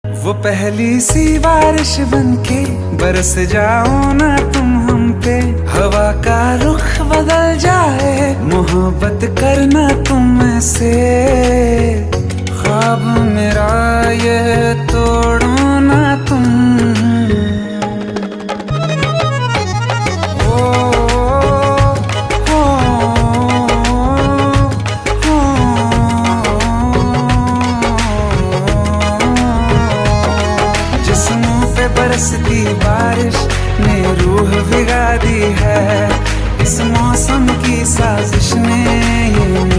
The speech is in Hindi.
वो पहली सी बारिश बनके बरस जाओ ना तुम हम पे, हवा का रुख बदल जाए, मोहब्बत करना तुम से। ख्वाब मेरा ये तोड़ो ना तुम। बरसती बारिश ने रूह भिगा दी है, इस मौसम की साजिश ने